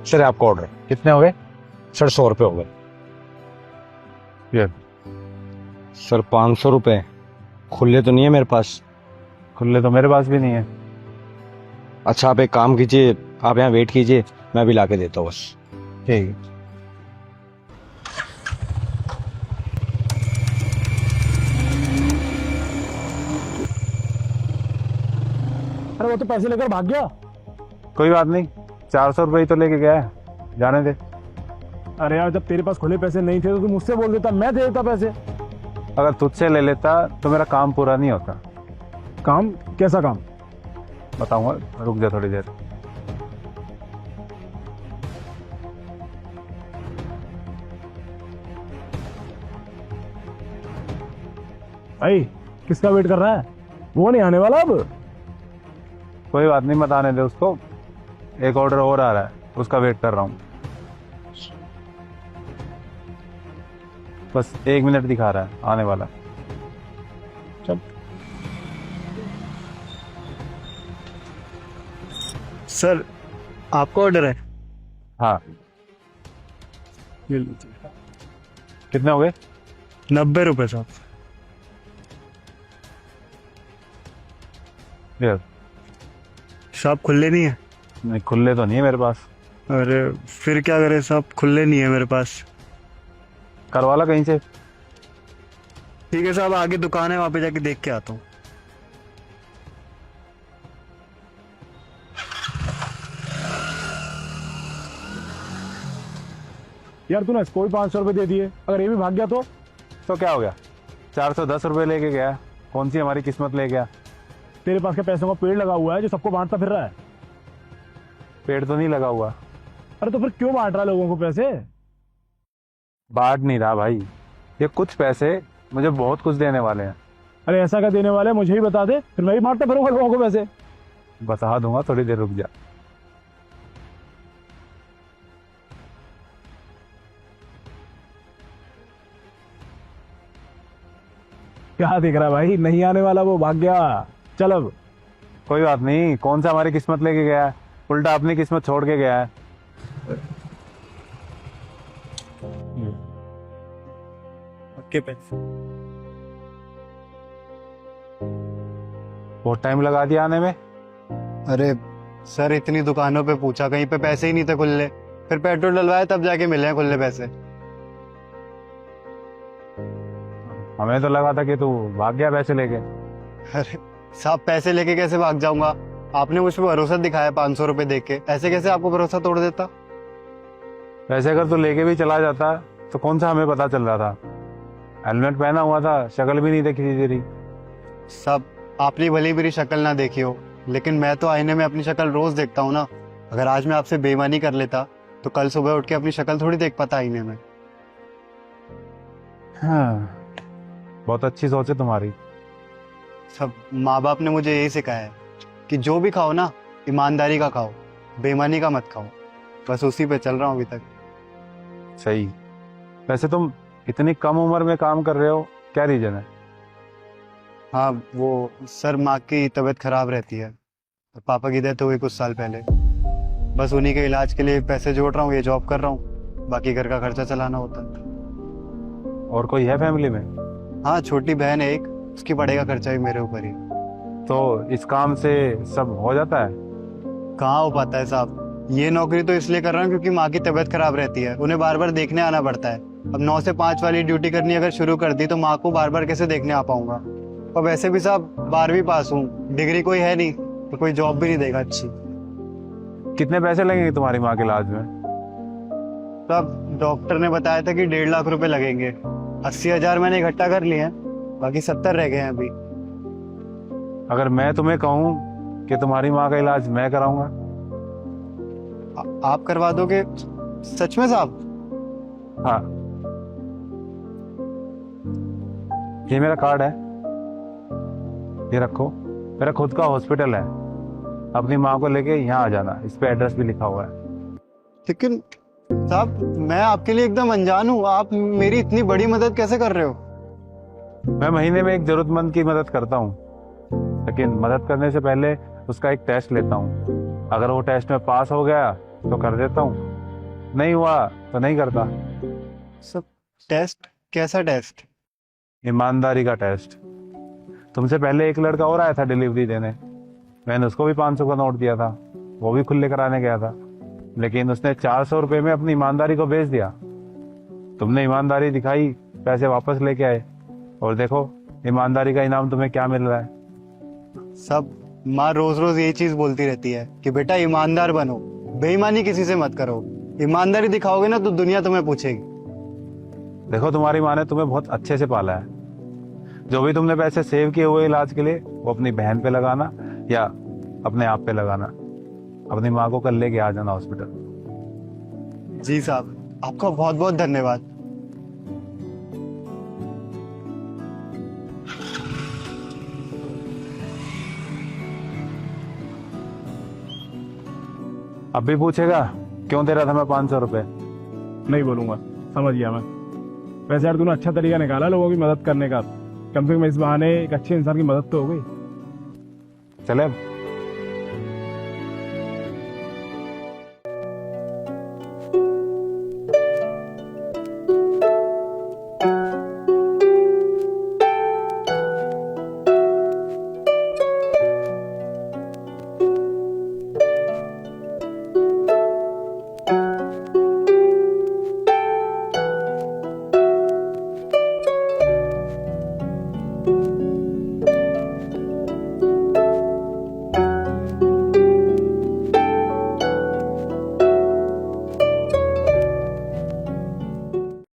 Sir आपका order कितने हो गए? सर 100 रुपये हो गए। ये सर 500 रुपये खुले तो नहीं है मेरे पास। खुले तो मेरे पास भी नहीं है। अच्छा आप एक काम कीजिए, आप यहाँ वेट कीजिए, मैं अभी ला के देता हूँ बस। ठीक है। अरे वो तो पैसे लेकर भाग गया। कोई बात नहीं, 400 रुपये ही तो लेके गया है, जाने दे। अरे यार जब तेरे पास खुले पैसे नहीं थे तो तू मुझसे बोल देता, मैं दे देता पैसे। अगर तुझसे ले लेता तो मेरा काम पूरा नहीं होता। काम? कैसा काम? बताऊंगा, रुक जा थोड़ी देर। भाई किसका वेट कर रहा है? वो नहीं आने वाला अब। कोई बात नहीं, मत आने दे उसको। एक ऑर्डर और आ रहा है, उसका वेट कर रहा हूँ। बस 1 मिनट दिखा रहा है, आने वाला। चल। सर आपका ऑर्डर है। हाँ, ये लीजिए। कितने हो गए? 90 रुपये साहब। ये साहब खुले नहीं है। नहीं, खुले तो नहीं है मेरे पास। अरे फिर क्या करें साहब, खुले नहीं है मेरे पास। करवा ला कहीं से। ठीक है साहब, आगे दुकान है, वहाँ पे जाके देख के आता हूँ। यार तूने इसको भी 500 रुपये दे दिए, अगर ये भी भाग गया तो क्या हो गया? 410 रुपये लेके गया। कौन सी हमारी किस्मत ले गया? तेरे पास के पैसों का पेड़ लगा हुआ है जो सबको बांटता फिर रहा है। पेड़ तो नहीं लगा हुआ। अरे तो फिर क्यों बांट रहा है लोगों को पैसे? बांट नहीं रहा भाई, ये कुछ पैसे मुझे बहुत कुछ देने वाले हैं। अरे ऐसा क्या देने वाले, मुझे ही बता दे, फिर मैं भी बांटता फिरूंगा लोगों को पैसे। बता दूंगा, थोड़ी देर रुक जा। क्या दिख रहा है भाई, नहीं आने वाला, वो भाग गया। चल अब। कोई बात नहीं, कौन सा हमारी किस्मत लेके गया है, उल्टा अपनी किस्मत छोड़ के गया है। पक्के पैसे। बहुत टाइम लगा दिया आने में। अरे सर इतनी दुकानों पे पूछा, कहीं पे पैसे ही नहीं थे खुले। फिर पेट्रोल डलवाया तब जाके मिले हैं खुले पैसे। हमें तो लगा था कि तू भाग गया पैसे लेके। अरे साहब पैसे लेके कैसे भाग जाऊंगा? आपने मुझ पर भरोसा दिखाया 500 रुपये देके, ऐसे कैसे आपको भरोसा तोड़ देता? वैसे अगर तू लेके भी चला जाता तो कौन सा हमें पता चल रहा था? हेलमेट पहना हुआ था, शक्ल भी नहीं देखी थी तेरी। साहब आपने भले मेरी शक्ल ना देखी हो, लेकिन मैं तो आईने में अपनी शक्ल रोज देखता हूँ ना। अगर आज मैं आपसे बेईमानी कर लेता तो कल सुबह उठ के अपनी शक्ल थोड़ी देख पाता आईने में। हाँ, बहुत अच्छी सोच है तुम्हारी। सब माँ बाप ने मुझे यही सिखाया है कि जो भी खाओ ना, ईमानदारी का खाओ, बेईमानी का मत खाओ। बस उसी पे चल रहा हूँ अभी तक। सही। वैसे तुम इतनी कम उम्र में काम कर रहे हो, क्या रीजन है? हाँ वो सर, माँ की तबीयत खराब रहती है और पापा की डेथ हो गई कुछ साल पहले। बस उन्हीं के इलाज के लिए पैसे जोड़ रहा हूँ, ये जॉब कर रहा हूँ, बाकी घर का खर्चा चलाना होता है। और कोई है फैमिली में? हाँ छोटी बहन है एक, उसकी पढ़ाई का खर्चा भी मेरे ऊपर ही। तो इस काम से सब हो जाता है? कहाँ हो पाता है साहब, ये नौकरी तो इसलिए कर रहा हूँ क्योंकि माँ की तबीयत खराब रहती है, उन्हें बार बार देखने आना पड़ता है। अब 9 से 5 वाली ड्यूटी करनी अगर शुरू कर दी तो माँ को बार बार कैसे देखने आ पाऊंगा? और वैसे भी साहब 12वीं पास हूँ, डिग्री कोई है नहीं, तो कोई जॉब भी नहीं देगा अच्छी। कितने पैसे लगेंगे तुम्हारी माँ के इलाज में? तब डॉक्टर ने बताया था कि 1.5 लाख रुपए लगेंगे। 80,000 मैंने इकट्ठा कर लिए हैं, बाकी 70 रह गए हैं अभी। अगर मैं तुम्हें कहूँ कि तुम्हारी माँ का इलाज मैं कराऊंगा? आप करवा दोगे सच में साहब? हाँ, ये मेरा कार्ड है, ये रखो। मेरा खुद का हॉस्पिटल है, अपनी माँ को लेके यहाँ आ जाना, इस पे एड्रेस भी लिखा हुआ है। लेकिन साहब मैं आपके लिए एकदम अनजान हूँ, आप मेरी इतनी बड़ी मदद कैसे कर रहे हो? मैं महीने में एक जरूरतमंद की मदद करता हूँ, लेकिन मदद करने से पहले उसका एक टेस्ट लेता हूँ। अगर वो टेस्ट में पास हो गया तो कर देता हूँ, नहीं हुआ तो नहीं करता। सब टेस्ट? कैसा टेस्ट? ईमानदारी का टेस्ट। तुमसे पहले एक लड़का और आया था डिलीवरी देने, मैंने उसको भी 500 का नोट दिया था, वो भी खुले कराने गया था, लेकिन उसने 400 रुपये में अपनी ईमानदारी को बेच दिया। तुमने ईमानदारी दिखाई, पैसे वापस लेके आए, और देखो ईमानदारी का इनाम तुम्हें क्या मिल रहा है। सब माँ रोज रोज यही चीज बोलती रहती है कि बेटा ईमानदार बनो, बेईमानी किसी से मत करो, ईमानदारी दिखाओगे ना तो दुनिया तुम्हें पूछेगी। देखो तुम्हारी माँ ने तुम्हें बहुत अच्छे से पाला है, जो भी तुमने पैसे सेव किए हुए इलाज के लिए वो अपनी बहन पे लगाना या अपने आप पे लगाना। अपनी माँ को कल लेके आ जाना हॉस्पिटल। जी साहब, आपका बहुत बहुत धन्यवाद। अब भी पूछेगा क्यों दे रहा था मैं 500 रुपये? नहीं बोलूंगा, समझ गया मैं। वैसे यार तूने अच्छा तरीका निकाला लोगों की मदद करने का, कम से कम इस बहाने एक अच्छे इंसान की मदद तो हो गई। चले अब।